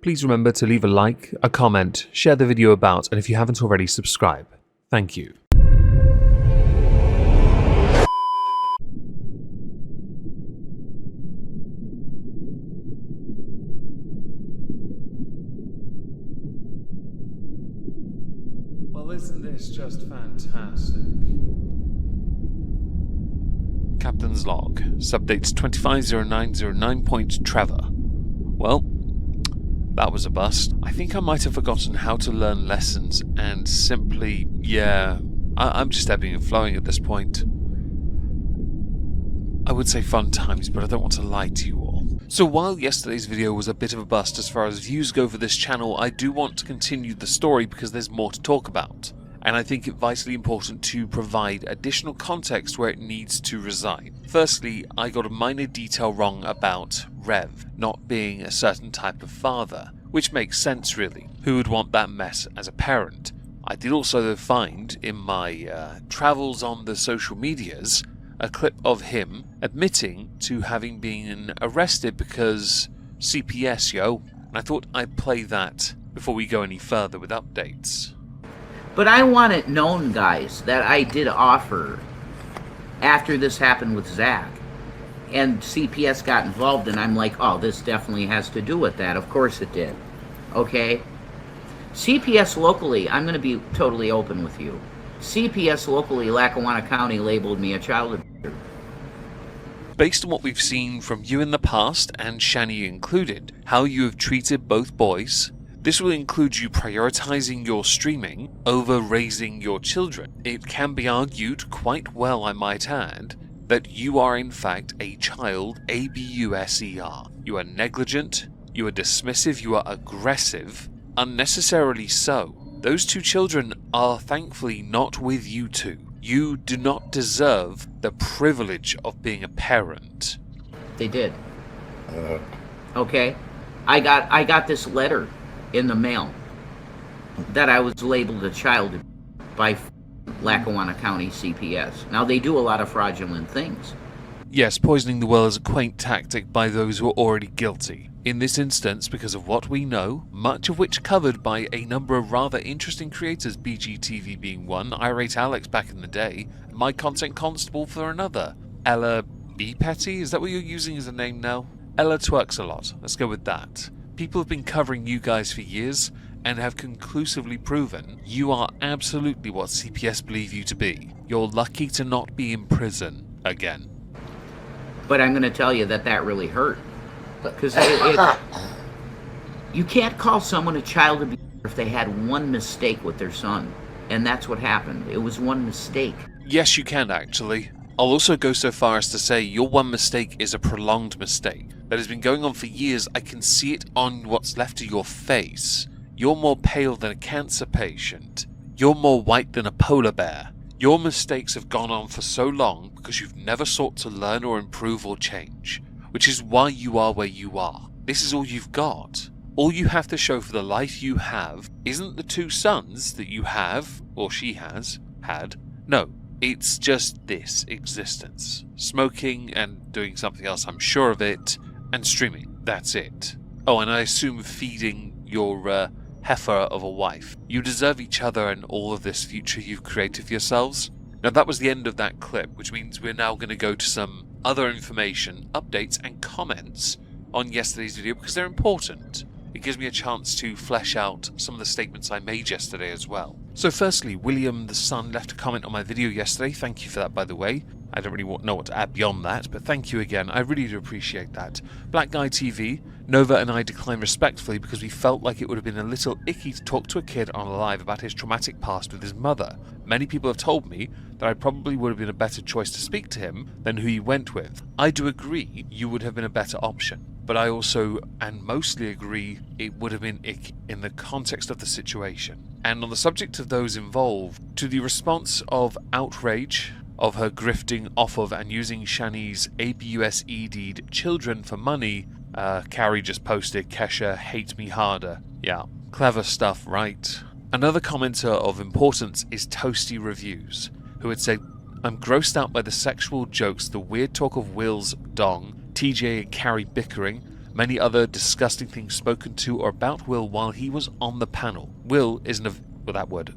please remember to leave a like, a comment, share the video about, and if you haven't already, subscribe. Thank you. Well, isn't this just fantastic? Captain's log. Subdates 250909.Trevor. Well, that was a bust. I think I might have forgotten how to learn lessons and simply, I'm just ebbing and flowing at this point. I would say fun times, but I don't want to lie to you all. So while yesterday's video was a bit of a bust as far as views go for this channel, I do want to continue the story because there's more to talk about. And I think it vitally important to provide additional context where it needs to reside. Firstly, I got a minor detail wrong about Rev not being a certain type of father, which makes sense really. Who would want that mess as a parent? I did also find in my travels on the social medias a clip of him admitting to having been arrested because CPS, yo. And I thought I'd play that before we go any further with updates. But I want it known, guys, that I did offer after this happened with Zach. And CPS got involved, and I'm like, oh, this definitely has to do with that. Of course it did. Okay? CPS locally, I'm going to be totally open with you. CPS locally, Lackawanna County, labeled me a child abuser. Based on what we've seen from you in the past, and Shanny included, how you have treated both boys, this will include you prioritizing your streaming over raising your children. It can be argued, quite well I might add, that you are in fact a child abuser. You are negligent, you are dismissive, you are aggressive, unnecessarily so. Those two children are thankfully not with you two. You do not deserve the privilege of being a parent. They did. Okay? I got this letter in the mail that I was labeled a child by Lackawanna County CPS. Now, they do a lot of fraudulent things. Yes, poisoning the well is a quaint tactic by those who are already guilty. In this instance, because of what we know, much of which covered by a number of rather interesting creators, BGTV being one, Irate Alex back in the day, and my content constable for another. Ella B. Petty, is that what you're using as a name now? Ella twerks a lot, let's go with that. People have been covering you guys for years and have conclusively proven you are absolutely what CPS believe you to be. You're lucky to not be in prison again. But I'm going to tell you that really hurt. Because you can't call someone a child abuser if they had one mistake with their son. And that's what happened. It was one mistake. Yes, you can actually. I'll also go so far as to say your one mistake is a prolonged mistake that has been going on for years. I can see it on what's left of your face. You're more pale than a cancer patient. You're more white than a polar bear. Your mistakes have gone on for so long because you've never sought to learn or improve or change, which is why you are where you are. This is all you've got. All you have to show for the life you have isn't the two sons that you have, or she has, had. No. It's just this existence. Smoking and doing something else, I'm sure of it, and streaming. That's it. Oh, and I assume feeding your heifer of a wife. You deserve each other and all of this future you've created for yourselves. Now that was the end of that clip, which means we're now going to go to some other information, updates and comments on yesterday's video because they're important. It gives me a chance to flesh out some of the statements I made yesterday as well. So firstly, William the Sun left a comment on my video yesterday. Thank you for that, by the way. I don't really know what to add beyond that, but thank you again. I really do appreciate that. Black Guy TV, Nova and I declined respectfully because we felt like it would have been a little icky to talk to a kid on a live about his traumatic past with his mother. Many people have told me that I probably would have been a better choice to speak to him than who you went with. I do agree you would have been a better option. But I also, and mostly agree, it would have been icky in the context of the situation. And on the subject of those involved, to the response of outrage of her grifting off of and using Shanny's ABUSED'd children for money, Carrie just posted, Kesha, hate me harder. Yeah, clever stuff, right? Another commenter of importance is Toasty Reviews, who had said, I'm grossed out by the sexual jokes, the weird talk of Will's dong, TJ and Carrie bickering, Many other disgusting things spoken to or about Will while he was on the panel. Will isn't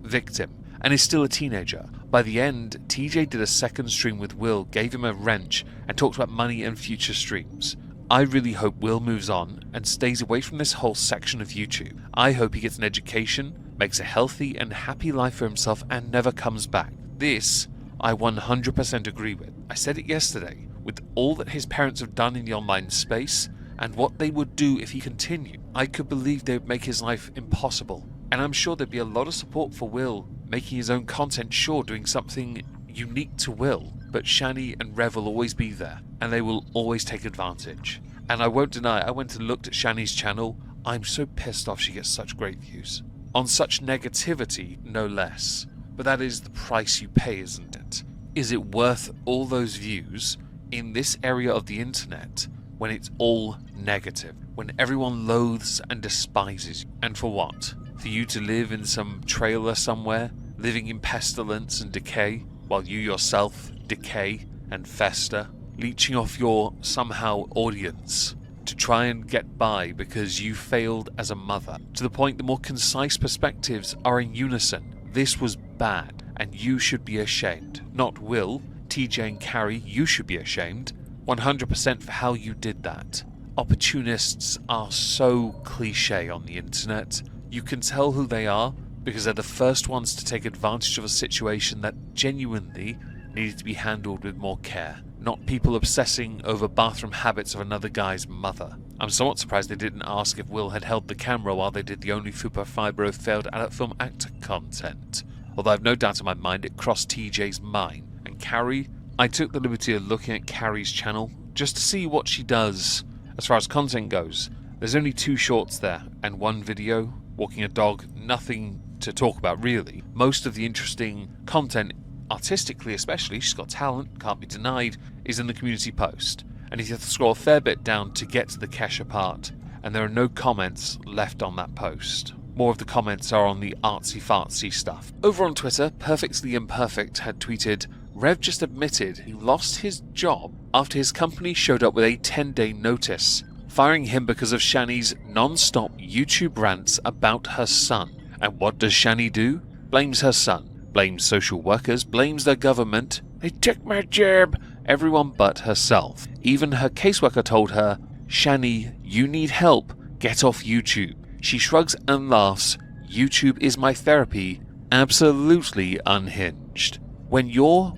victim, and is still a teenager. By the end, TJ did a second stream with Will, gave him a wrench, and talked about money and future streams. I really hope Will moves on and stays away from this whole section of YouTube. I hope he gets an education, makes a healthy and happy life for himself, and never comes back. This, I 100% agree with. I said it yesterday. With all that his parents have done in the online space, and what they would do if he continued, I could believe they would make his life impossible. And I'm sure there'd be a lot of support for Will making his own content, sure, doing something unique to Will, but Shanny and Rev will always be there, and they will always take advantage. And I won't deny, I went and looked at Shanny's channel. I'm so pissed off she gets such great views. On such negativity, no less. But that is the price you pay, isn't it? Is it worth all those views in this area of the internet when it's all negative? When everyone loathes and despises you? And for what? For you to live in some trailer somewhere, living in pestilence and decay, while you yourself decay and fester, leeching off your somehow audience to try and get by because you failed as a mother, to the point the more concise perspectives are in unison. This was bad, and you should be ashamed. Not Will, TJ and Carrie, you should be ashamed. 100% for how you did that. Opportunists are so cliche on the internet. You can tell who they are because they're the first ones to take advantage of a situation that genuinely needed to be handled with more care. Not people obsessing over bathroom habits of another guy's mother. I'm somewhat surprised they didn't ask if Will had held the camera while they did the only Fupa Fibro failed adult film actor content. Although I've no doubt in my mind it crossed TJ's mind. And Carrie, I took the liberty of looking at Carrie's channel just to see what she does as far as content goes. There's only 2 shorts there and 1 video, walking a dog, nothing to talk about really. Most of the interesting content, artistically especially, she's got talent, can't be denied, is in the community post. And if you have to scroll a fair bit down to get to the Kesha part, and there are no comments left on that post. More of the comments are on the artsy-fartsy stuff. Over on Twitter, Perfectly Imperfect had tweeted, Rev just admitted he lost his job after his company showed up with a 10-day notice, firing him because of Shanny's non-stop YouTube rants about her son. And what does Shanny do? Blames her son, blames social workers, blames the government. They took my job. Everyone but herself. Even her caseworker told her, Shanny, you need help. Get off YouTube. She shrugs and laughs. YouTube is my therapy. Absolutely unhinged. When your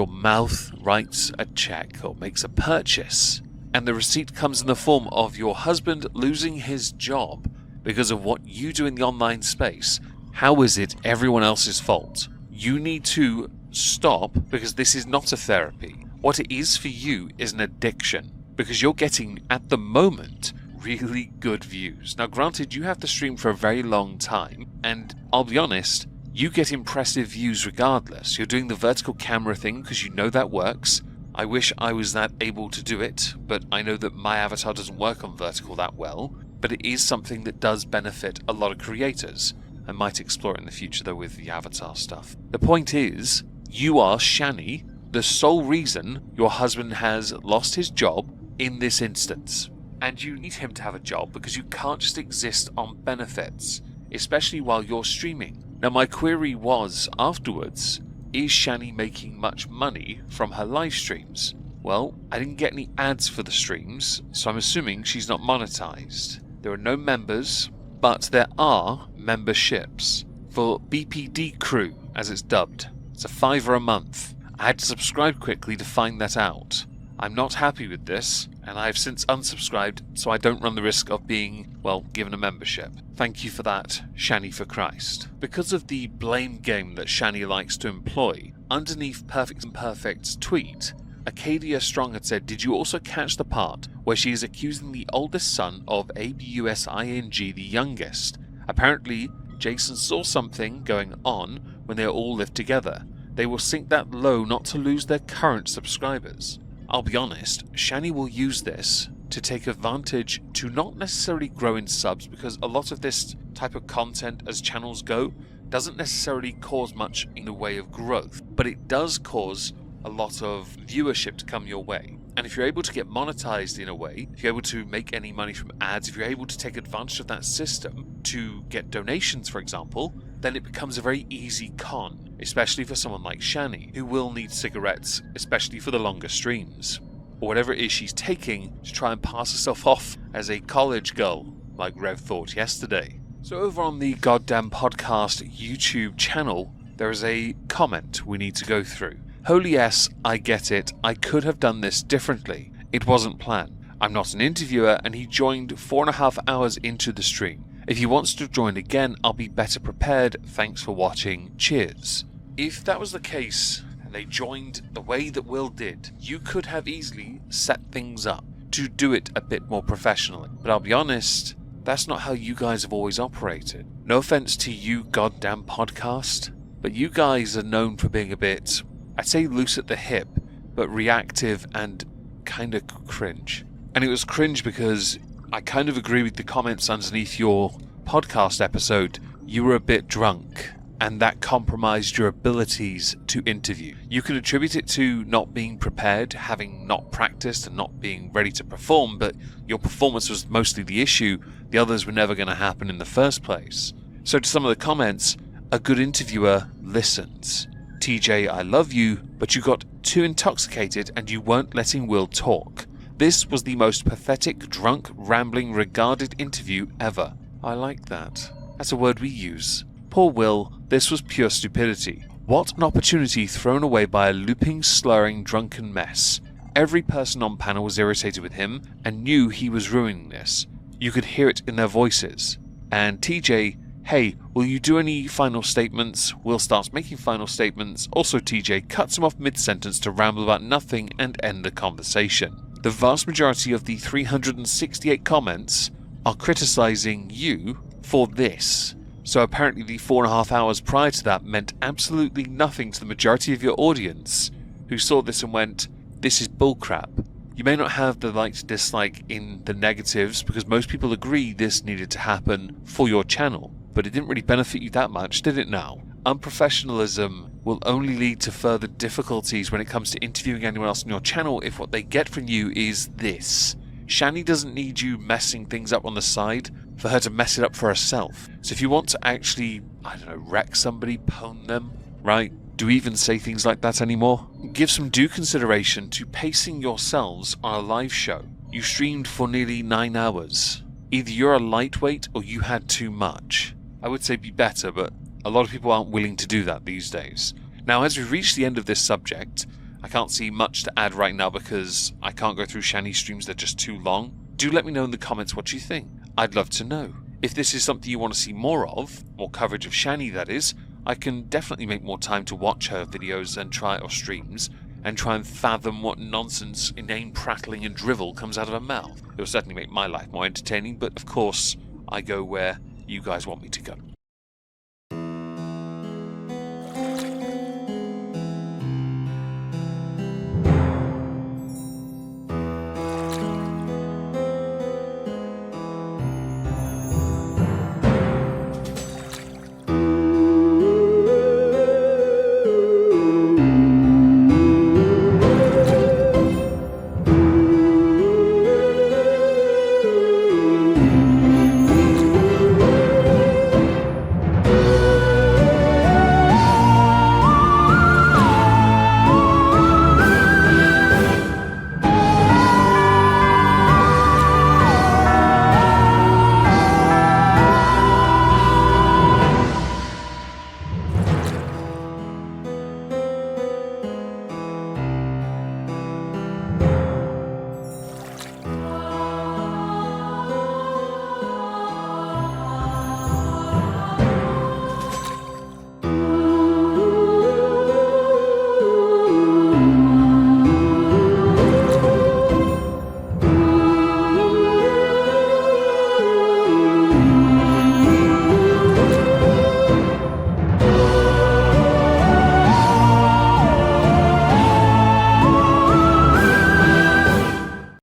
mouth writes a check or makes a purchase, and the receipt comes in the form of your husband losing his job because of what you do in the online space, how is it everyone else's fault? You need to stop, because this is not a therapy. What it is for you is an addiction, because you're getting, at the moment, really good views. Now granted, you have to stream for a very long time, and I'll be honest, you get impressive views regardless. You're doing the vertical camera thing because you know that works. I wish I was that able to do it, but I know that my avatar doesn't work on vertical that well, but it is something that does benefit a lot of creators. I might explore it in the future though with the avatar stuff. The point is, you are Shanny, the sole reason your husband has lost his job in this instance. And you need him to have a job because you can't just exist on benefits, especially while you're streaming. Now my query was, afterwards, is Shanny making much money from her live streams? Well, I didn't get any ads for the streams, so I'm assuming she's not monetized. There are no members, but there are memberships for BPD Crew, as it's dubbed. It's $5 a month. I had to subscribe quickly to find that out. I'm not happy with this, and I have since unsubscribed so I don't run the risk of being, well, given a membership. Thank you for that, Shannyforchrist. Because of the blame game that Shanny likes to employ, underneath Perfect Imperfect's tweet, Acadia Strong had said, did you also catch the part where she is accusing the oldest son of abusing the youngest? Apparently, Jason saw something going on when they all lived together. They will sink that low not to lose their current subscribers. I'll be honest, Shanny will use this to take advantage to not necessarily grow in subs, because a lot of this type of content as channels go doesn't necessarily cause much in the way of growth, but it does cause a lot of viewership to come your way. And if you're able to get monetized in a way, if you're able to make any money from ads, if you're able to take advantage of that system to get donations, for example, then it becomes a very easy con, especially for someone like Shanny, who will need cigarettes, especially for the longer streams, or whatever it is she's taking to try and pass herself off as a college girl, like Rev thought yesterday. So over on the Goddamn Podcast YouTube channel, there is a comment we need to go through. Holy yes, I get it. I could have done this differently. It wasn't planned. I'm not an interviewer, and he joined 4.5 hours into the stream. If he wants to join again, I'll be better prepared. Thanks for watching. Cheers. If that was the case, and they joined the way that Will did, you could have easily set things up to do it a bit more professionally. But I'll be honest, that's not how you guys have always operated. No offense to you, Goddamn Podcast, but you guys are known for being a bit, I'd say loose at the hip, but reactive and kind of cringe. And it was cringe because I kind of agree with the comments underneath your podcast episode. You were a bit drunk, and that compromised your abilities to interview. You can attribute it to not being prepared, having not practiced and not being ready to perform, but your performance was mostly the issue. The others were never going to happen in the first place. So to some of the comments, a good interviewer listens. TJ, I love you, but you got too intoxicated and you weren't letting Will talk. This was the most pathetic, drunk, rambling, regarded interview ever. I like that. That's a word we use. Poor Will, this was pure stupidity. What an opportunity thrown away by a looping, slurring, drunken mess. Every person on panel was irritated with him and knew he was ruining this. You could hear it in their voices. And TJ, hey, will you do any final statements? Will starts making final statements. Also TJ cuts him off mid-sentence to ramble about nothing and end the conversation. The vast majority of the 368 comments are criticizing you for this. So apparently the 4.5 hours prior to that meant absolutely nothing to the majority of your audience, who saw this and went, this is bullcrap. You may not have the like to dislike in the negatives because most people agree this needed to happen for your channel, but it didn't really benefit you that much, did it now? Unprofessionalism will only lead to further difficulties when it comes to interviewing anyone else on your channel if what they get from you is this. Shanny doesn't need you messing things up on the side for her to mess it up for herself. So if you want to actually, I don't know, wreck somebody, pwn them, right? Do we even say things like that anymore? Give some due consideration to pacing yourselves on a live show. You streamed for nearly 9 hours. Either you're a lightweight or you had too much. I would say be better, but a lot of people aren't willing to do that these days. Now, as we reach the end of this subject, I can't see much to add right now because I can't go through Shanny streams, they're just too long. Do let me know in the comments what you think. I'd love to know. If this is something you want to see more of, more coverage of Shanny that is, I can definitely make more time to watch her videos and or streams, and try and fathom what nonsense, inane prattling and drivel comes out of her mouth. It will certainly make my life more entertaining, but of course, I go where you guys want me to go.